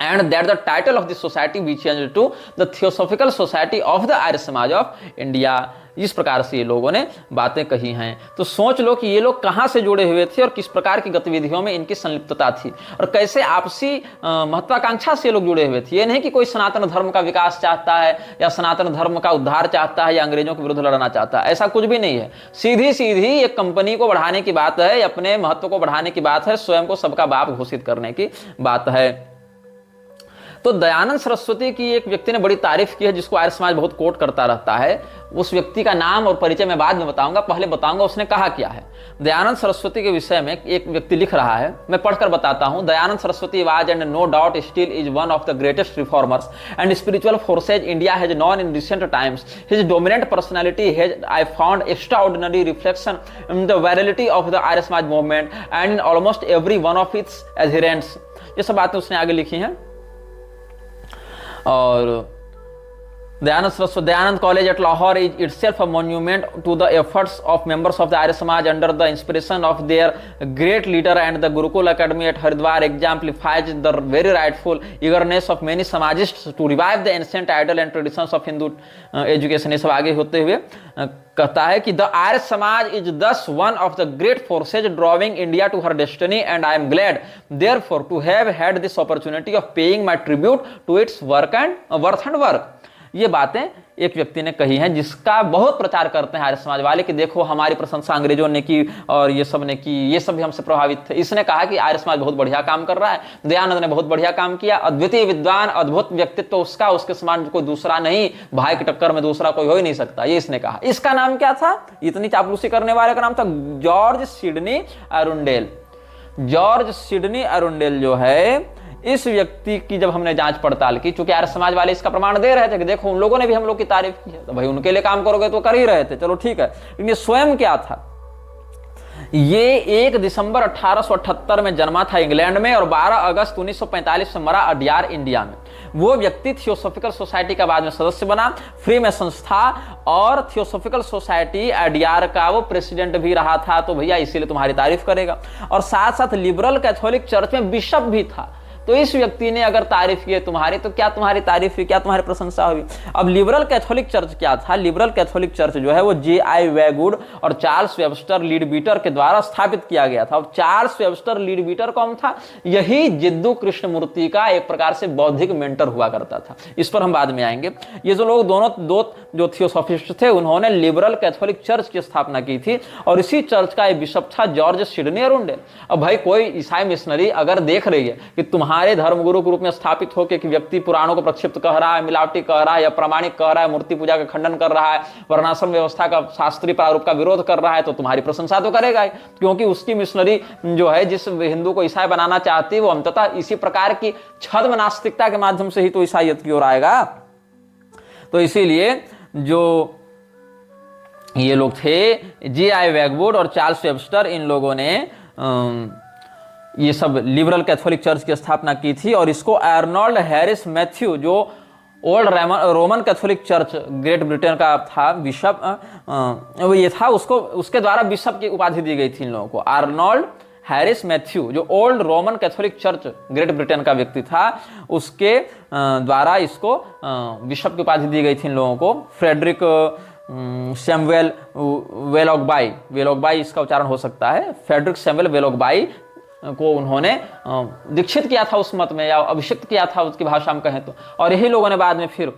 A: and that the title of this society be changed to the Theosophical Society of the Arya Samaj of India। इस प्रकार से ये लोगों ने बातें कही हैं। तो सोच लो कि ये लोग कहां से जुड़े हुए थे और किस प्रकार की गतिविधियों में इनकी संलिप्तता थी, और कैसे आपसी महत्वाकांक्षा से ये लोग जुड़े हुए थे। ये नहीं कि कोई सनातन धर्म का विकास चाहता है या सनातन धर्म का उद्धार चाहता है या अंग्रेजों के विरुद्ध लड़ना चाहता है, ऐसा कुछ भी नहीं है। सीधी सीधी एक कंपनी को बढ़ाने की बात है, अपने महत्व को बढ़ाने की बात है, स्वयं को सबका बाप घोषित करने की बात है। तो दयानंद सरस्वती की एक व्यक्ति ने बड़ी तारीफ की है, जिसको आर्य समाज बहुत कोट करता रहता है। उस व्यक्ति का नाम और परिचय मैं बाद में बताऊंगा, पहले बताऊंगा उसने कहा क्या है। दयानंद सरस्वती के विषय में एक व्यक्ति लिख रहा है, मैं पढ़कर बताता हूं। Dayanand Saraswati was and no doubt still is one of the greatest reformers and spiritual forces India has known in recent times. His dominant personality has I found extraordinary reflection in the virility of the Arya Samaj movement and in almost every one of its adherents. ये सब बातें उसने आगे लिखी हैं। और Dayanand College at Lahore is itself a monument to the efforts of members of the Arya Samaj under the inspiration of their great leader, and the Gurukul Academy at Haridwar exemplifies the very rightful eagerness of many Samajists to revive the ancient ideal and traditions of Hindu education। ये सब आगे होते हुए कहता है कि the Arya Samaj is thus one of the great forces drawing India to her destiny, and I am glad therefore to have had this opportunity of paying my tribute to its work and worth and work। ये बातें एक व्यक्ति ने कही हैं, जिसका बहुत प्रचार करते हैं आर्य समाज वाले कि देखो हमारी प्रशंसा अंग्रेजों ने की और ये सब ने की, ये सब भी हमसे प्रभावित थे। इसने कहा कि आर्य समाज बहुत बढ़िया काम कर रहा है, दयानंद ने बहुत बढ़िया काम किया, अद्वितीय विद्वान, अद्भुत व्यक्तित्व उसका, उसके समान कोई दूसरा नहीं, भाई की टक्कर में दूसरा कोई हो ही नहीं सकता, ये इसने कहा। इसका नाम क्या था? इतनी चापलूसी करने वाले का नाम था George Sydney Arundale. George Sydney Arundale जो है, इस व्यक्ति की जब हमने जांच पड़ताल की, चूंकि आर्य समाज वाले इसका प्रमाण दे रहे थे कि देखो उन लोगों ने भी हम लोग की तारीफ की है, तो भाई उनके लिए काम करोगे तो कर ही रहे थे, चलो ठीक है। लेकिन ये स्वयं क्या था? ये 1 दिसंबर 1878 में जन्मा था इंग्लैंड में और 12 अगस्त 1945 में मरा अडयार इंडिया में। वो व्यक्ति थियोसॉफिकल सोसाइटी का बाद में सदस्य बना, फ्री में संस्था और थियोसॉफिकल सोसाइटी अडयार का वो प्रेसिडेंट भी रहा था, तो भैया इसीलिए तुम्हारी तारीफ करेगा। और साथ साथ लिबरल कैथोलिक चर्च में बिशप भी था। तो इस व्यक्ति ने अगर तारीफ की है तुम्हारी, तो क्या तुम्हारी तारीफ हुई, क्या तुम्हारी प्रशंसा हुई? अब लिबरल कैथोलिक चर्च क्या था? लिबरल कैथोलिक चर्च जो है वो J.I. वेगवुड और चार्ल्स वेबस्टर लीडबीटर के द्वारा स्थापित किया गया था। अब चार्ल्स वेबस्टर लीडबीटर कौन था? यही जिद्दू कृष्णमूर्ति का एक प्रकार से बौद्धिक मेंटर हुआ करता था। इस पर हम बाद में आएंगे। ये जो लोग दो जो थियोसॉफिस्ट थे, उन्होंने लिबरल कैथोलिक चर्च की स्थापना की थी और इसी चर्च का एक बिशप था जॉर्ज सिडनी अरुंडेल। अब भाई कोई ईसाई मिशनरी अगर देख रही है कि तुम्हारे धर्मगुरु के रूप में स्थापित होकर कि व्यक्ति पुराणों को प्रक्षिप्त कह रहा है, मिलावटी कह रहा है या प्रमाणिक कह रहा है, मूर्ति पूजा का खंडन कर रहा है, वर्णाश्रम व्यवस्था का शास्त्रीय प्रारूप का विरोध कर रहा है, तो तुम्हारी प्रशंसा तो करेगा ही, क्योंकि उसकी मिशनरी जो है जिस हिंदू को ईसाई बनाना चाहती है वो अंततः इसी प्रकार की छद्म नास्तिकता के माध्यम से ही तो ईसाईयत की ओर आएगा। तो इसीलिए जो ये लोग थे J.I. वेगवुड और चार्ल्स वेबस्टर, इन लोगों ने ये सब लिबरल कैथोलिक चर्च की स्थापना की थी। और इसको अर्नोल्ड हैरिस मैथ्यू, जो old Roman Catholic church great Britain का था बिशप, वो ये था, उसके द्वारा बिशप की उपाधि दी गई थी इन लोगों को। अर्नोल्ड हैरिस मैथ्यू जो old Roman Catholic church great Britain का व्यक्ति था, उसके द्वारा इसको बिशप की उपाधि दी गई थी इन लोगों को। फ्रेडरिक सैमुएल वेलोगबाई इसका उच्चारण हो सकता है, फ्रेडरिक सैमुएल वेलोगबाई को उन्होंने दीक्षित किया था उस मत में, या अभिषिक्त किया था उसकी भाषा में कहें तो। और यही लोगों ने बाद में फिर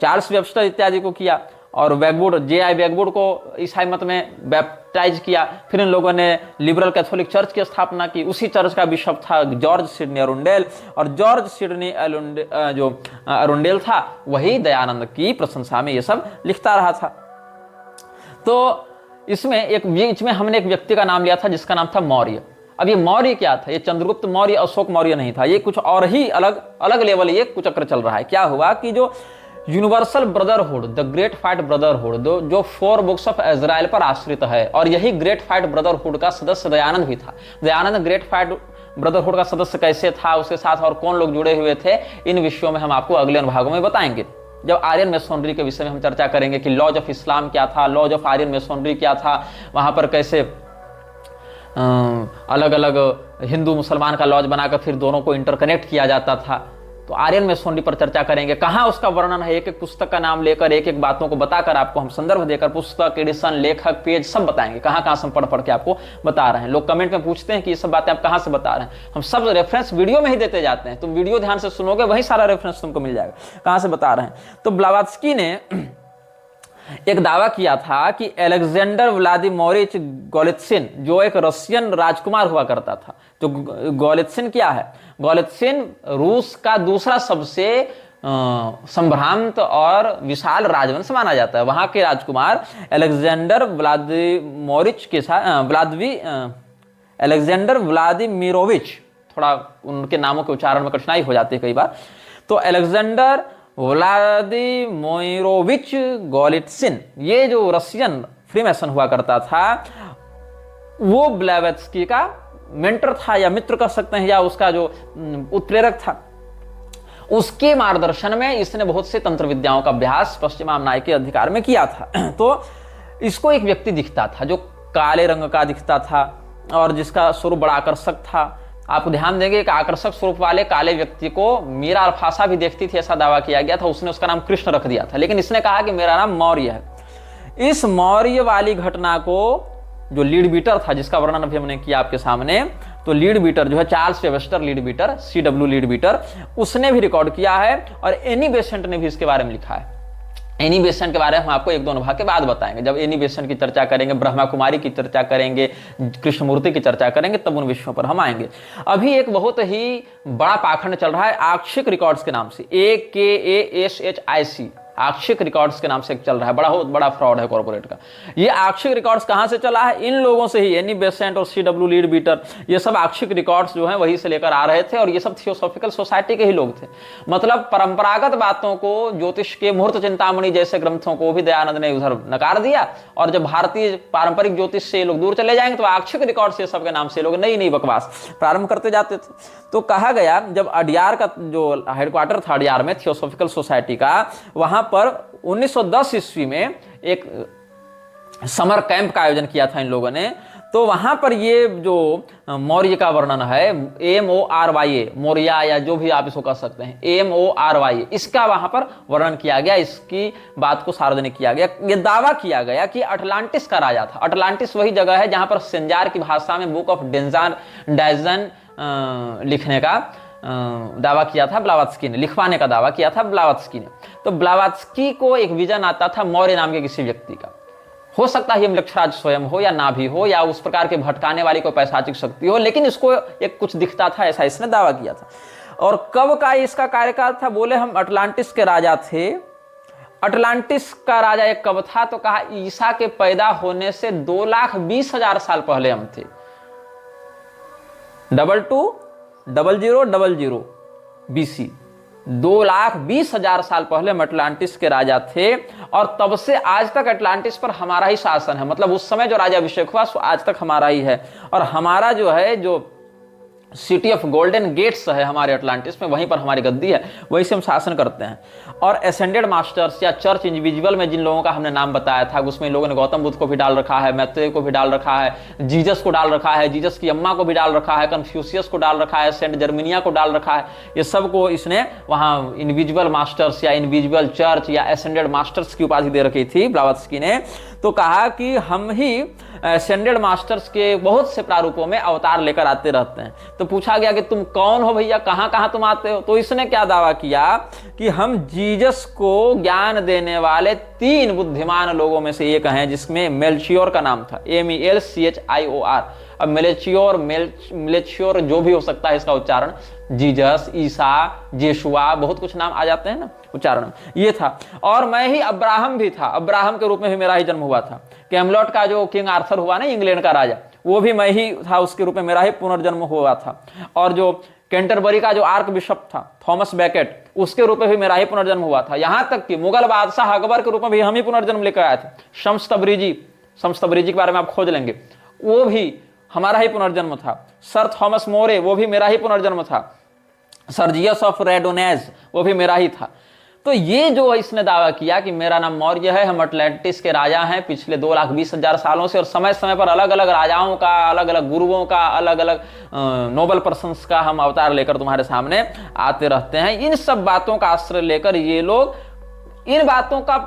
A: चार्ल्स वेबस्टर इत्यादि को किया, और वेगवुड J.I. वेगवुड को ईसाई मत में बैप्टाइज किया। फिर इन लोगों ने लिबरल कैथोलिक चर्च की स्थापना की। उसी चर्च का बिशप था जॉर्ज सिडनी अरुंडेल, और जॉर्ज सिडनी जो अरुंडेल था वही दयानंद की प्रशंसा में ये सब लिखता रहा था। तो इसमें एक बीच में हमने एक व्यक्ति का नाम लिया था जिसका नाम था मौर्य। अब ये मौर्य क्या था? ये चंद्रगुप्त मौर्य, अशोक मौर्य नहीं था, ये कुछ और ही अलग लेवल ये कुचक्र चल रहा है। क्या हुआ कि जो universal brotherhood, the great fight brotherhood, जो 4 बुक्स ऑफ इजराइल पर आश्रित है, और यही ग्रेट फाइट ब्रदरहुड का सदस्य दयानंद भी था। दयानंद ग्रेट फाइट ब्रदरहुड का सदस्य कैसे था, उसके साथ और कौन लोग जुड़े हुए थे, इन विषयों में हम आपको अगले अनुभागों में बताएंगे। जब आर्यन मेसोनरी के विषय में हम चर्चा करेंगे कि लॉज ऑफ इस्लाम क्या था, लॉज ऑफ आर्यन मेसोनरी क्या था, वहां पर कैसे अलग अलग हिंदू मुसलमान का लॉज बनाकर फिर दोनों को इंटरकनेक्ट किया जाता था, तो आर्यन मेसोनरी पर चर्चा करेंगे। कहाँ उसका वर्णन है, एक एक पुस्तक का नाम लेकर, एक एक बातों को बताकर आपको हम संदर्भ देकर पुस्तक, एडिशन, लेखक, पेज सब बताएंगे, कहाँ कहाँ से हम पढ़ के आपको बता रहे हैं। लोग कमेंट में पूछते हैं कि ये सब बातें आप कहाँ से बता रहे हैं, हम सब रेफरेंस वीडियो में ही देते जाते हैं। तुम वीडियो ध्यान से सुनोगे वही सारा रेफरेंस तुमको मिल जाएगा, कहाँ से बता रहे हैं। तो ब्लावात्स्की ने एक दावा किया था कि अलेक्जेंडर व्लादिमीरोविच गोलित्सिन, जो एक रशियन राजकुमार हुआ करता था, जो गोलित्सिन क्या है, गोलित्सिन रूस का दूसरा सबसे संभ्रांत और विशाल राजवंश माना जाता है। वहां के राजकुमार अलेक्जेंडर व्लादिमीरोविच के साथ अलेक्जेंडर व्लादिमीरोविच, थोड़ा उनके नामों के उच्चारण में कठिनाई हो जाती है कई बार, तो अलेक्जेंडर व्लादिमीरोविच गोलित्सिन, ये जो रशियन फ्रीमेसन हुआ करता था, वो ब्लेवेत्स्की का मेंटर था या मित्र कह सकते हैं, या उसका जो उत्प्रेरक था। उसके मार्गदर्शन में इसने बहुत से तंत्र विद्याओं का अभ्यास पश्चिमा न्याय के अधिकार में किया था। तो इसको एक व्यक्ति दिखता था जो काले रंग का दिखता था और जिसका स्वरूप बड़ा आकर्षक था। आप ध्यान देंगे एक आकर्षक स्वरूप वाले काले व्यक्ति को मीरा अल्फासा भी देखती थी, ऐसा दावा किया गया था। उसने उसका नाम कृष्ण रख दिया था, लेकिन इसने कहा कि मेरा नाम मौर्य है। इस मौर्य वाली घटना को जो लीड बीटर था, जिसका वर्णन अभी हमने किया आपके सामने, तो लीड बीटर जो है Charles Webster Leadbeater, CW Leadbeater, उसने भी रिकॉर्ड किया है और एनी बेसेंट ने भी इसके बारे में लिखा है। एनी बेसेंट के बारे में हम आपको एक दो भाग के बाद बताएंगे। जब एनी बेसेंट की चर्चा करेंगे, ब्रह्मा कुमारी की चर्चा करेंगे, कृष्णमूर्ति की चर्चा करेंगे, तब उन विषयों पर हम आएंगे। अभी एक बहुत ही बड़ा पाखंड चल रहा है आक्षिक रिकॉर्ड्स के नाम से, AKASHIC, आक्षिक रिकॉर्ड्स के नाम से चल रहा है। बहुत बड़ा फ्रॉड है कॉर्पोरेट का। ये आक्षिक रिकॉर्ड्स कहां से चला है? इन लोगों से ही, एनी बेसेंट और CW लीड बीटर, ये सब आक्षिक रिकॉर्ड्स जो हैं वहीं से लेकर आ रहे थे। और ये सब थियोसॉफिकल सोसाइटी के ही लोग थे। मतलब परंपरागत बातों को, ज्योतिष के मुहूर्त चिंतामणि जैसे ग्रंथों को भी दयानंद ने उधर नकार दिया। और जब भारतीय पारंपरिक ज्योतिष से लोग दूर चले जाएंगे तो आक्षिक रिकॉर्ड्स ये सब के नाम से लोग नई नई बकवास प्रारंभ करते जाते थे। तो कहा गया, जब अडियार का जो हेडक्वार्टर था अडियार में थियोसॉफिकल सोसाइटी का, वहां पर 1910 ईस्वी में एक समर कैंप का आयोजन किया था इन लोगों ने। तो वहां पर ये जो मौर्य का वर्णन है, MORYA, मौर्या या जो भी आप इसको कह सकते हैं, MORYA, इसका वहां पर वर्णन किया गया, इसकी बात को सार्वजनिक किया गया। ये दावा किया गया कि अटलांटिस का राजा था। अटलांटिस वही जगह है जहां पर सेंजार की भाषा में बुक ऑफ डायजन लिखने का दावा किया था ब्लावत्स्की ने, लिखवाने का दावा किया था ब्लावत्स्की ने। तो ब्लावत्स्की को एक विजन आता था मौर्य नाम के किसी व्यक्ति का। हो सकता है यमलक्षराज स्वयं हो या ना भी हो, या उस प्रकार के भटकाने वाली कोई पैशाचिक शक्ति हो, लेकिन इसको एक कुछ दिखता था, ऐसा इसने दावा किया था। और कब का इसका कार्यकाल था? बोले हम अटलांटिस के राजा थे। अटलांटिस का राजा एक कब था? तो कहा ईसा के पैदा होने से 2,20,000 साल पहले हम थे। 220000 BC, 2,20,000 साल पहले हम अटलांटिस के राजा थे। और तब से आज तक अटलांटिस पर हमारा ही शासन है। मतलब उस समय जो राजा अभिषेक हुआ सो आज तक हमारा ही है। और हमारा जो है, जो सिटी ऑफ गोल्डन गेट्स है हमारे अटलांटिस में, वहीं पर हमारी गद्दी है, वहीं से हम शासन करते हैं। और एसेंडेड मास्टर्स या चर्च इंडिविजुअल में जिन लोगों का हमने नाम बताया था, उसमें लोगों ने गौतम बुद्ध को भी डाल रखा है, मैत्रेय को भी डाल रखा है, जीसस को डाल रखा है, जीसस की अम्मा को भी डाल रखा है, कन्फ्यूशियस को डाल रखा है, सेंट जर्मिनिया को डाल रखा है। ये सबको इसने वहां इंडिविजुअल मास्टर्स या इंडिविजुअल चर्च या एसेंडेड मास्टर्स की उपाधि दे रखी थी ब्लावत्स्की ने। तो कहा कि हम ही एसेंडेड मास्टर्स के बहुत से प्रारूपों में अवतार लेकर आते रहते हैं। तो पूछा गया कि तुम कौन हो भैया, कहां कहां तुम आते हो? तो इसने क्या दावा किया कि हम जीसस को ज्ञान देने वाले 3 बुद्धिमान लोगों में से एक हैं, जिसमें मेल्चियोर का नाम था, MELCHIOR। अब मेलेचियोर जो भी हो सकता है इसका उच्चारण, जीसस, ईसा, जेशुआ, बहुत कुछ नाम आ जाते हैं ना उच्चारण, ये था। और मैं ही अब्राहम भी था, अब्राहम के रूप में भी मेरा ही जन्म हुआ था। कैमलॉट का जो किंग आर्थर हुआ ना, इंग्लैंड का राजा, वो भी मैं ही था, उसके रूप में मेरा ही पुनर्जन्म हुआ था। और जो कैंटरबरी का जो आर्क बिशप था थॉमस बैकेट, उसके रूप में भी मेरा ही पुनर्जन्म हुआ था। यहां तक कि मुगल बादशाह अकबर के रूप में भी हम ही पुनर्जन्म लेकर आए थे। शम्स तबरेजी के बारे में आप खोज लेंगे, वो भी हमारा ही पुनर्जन्म था। सर थॉमस मोरे, वो भी मेरा ही पुनर्जन्म था। सर्जियस ऑफ रेडोनेज, वो भी मेरा ही था। तो ये जो इसने दावा किया कि मेरा नाम मौर्य है, हम अटलांटिस के राजा हैं पिछले 2,20,000 सालों से, और समय समय पर अलग अलग राजाओं का, अलग अलग गुरुओं का, अलग अलग नोबल पर्सन्स का हम अवतार लेकर तुम्हारे सामने आते रहते हैं। इन सब बातों का आश्रय लेकर ये लोग इन बातों का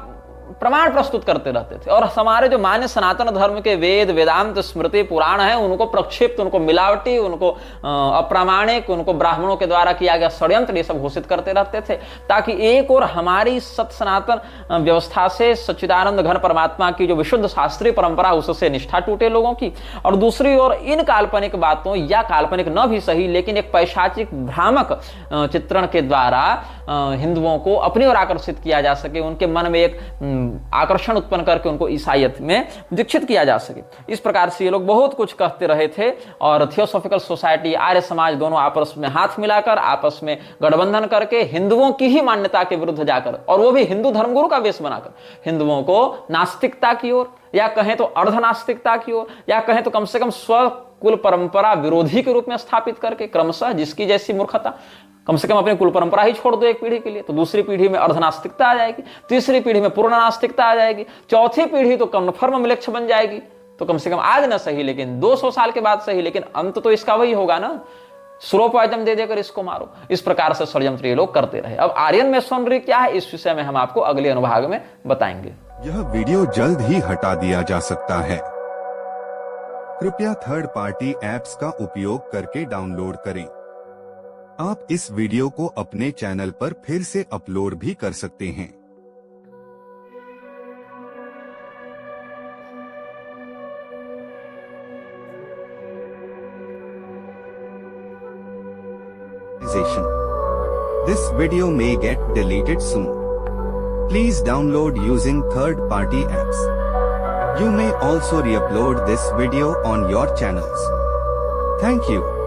A: प्रमाण प्रस्तुत करते रहते थे। और हमारे जो मान्य सनातन धर्म के वेद, वेदांत, स्मृति, पुराण है, उनको प्रक्षिप्त, उनको मिलावटी, उनको अप्रामाणिक, उनको ब्राह्मणों के द्वारा किया गया षड्यंत्र, ये सब घोषित करते रहते थे, ताकि एक और हमारी सत सनातन व्यवस्था से, सच्चिदानंद घन परमात्मा की जो विशुद्ध शास्त्रीय परंपरा, उससे निष्ठा टूटे लोगों की, और दूसरी ओर इन काल्पनिक बातों, या काल्पनिक न भी सही लेकिन एक पैशाचिक भ्रामक चित्रण के द्वारा हिंदुओं को अपनी ओर आकर्षित किया जा सके, उनके मन में एक आकर्षण उत्पन्न करके उनको ईसाईयत में दीक्षित किया जा सके। इस प्रकार से ये लोग बहुत कुछ कहते रहे थे। और थियोसॉफिकल सोसाइटी, आर्य समाज दोनों आपस में हाथ मिलाकर, आपस में गठबंधन करके हिंदुओं की ही मान्यता के विरुद्ध जाकर, और वो भी हिंदू धर्मगुरु का वेश बनाकर, हिंदुओं को नास्तिकता की ओर, या कहें तो अर्धनास्तिकता की ओर, या कहें तो कम से कम स्व कुल परंपरा विरोधी के रूप में स्थापित करके क्रमशः, जिसकी जैसी मूर्खता, कम से कम अपनी कुल परंपरा ही छोड़ दो एक पीढ़ी के लिए, तो दूसरी पीढ़ी में अर्धनास्तिकता आ जाएगी, तीसरी पीढ़ी में पूर्ण नास्तिकता आ जाएगी, चौथी पीढ़ी तो कन्फर्म म्लेच्छ बन जाएगी। तो कम से कम आज ना सही लेकिन 200 साल के बाद सही, लेकिन अंत तो इसका वही होगा ना, स्लोपॉइजम दे देकर इसको मारो। इस प्रकार से षड्यंत्र ये लोग करते रहे। अब आर्यन मेसोनरी क्या है, इस विषय में हम आपको अगले अनुभाग में बताएंगे।
B: यह वीडियो जल्द ही हटा दिया जा सकता है। कृपया थर्ड पार्टी ऐप्स का उपयोग करके डाउनलोड करें। आप इस वीडियो को अपने चैनल पर फिर से अपलोड भी कर सकते हैं। This video may get deleted soon. Please download using third-party apps. You may also re-upload this video on your channels. Thank you.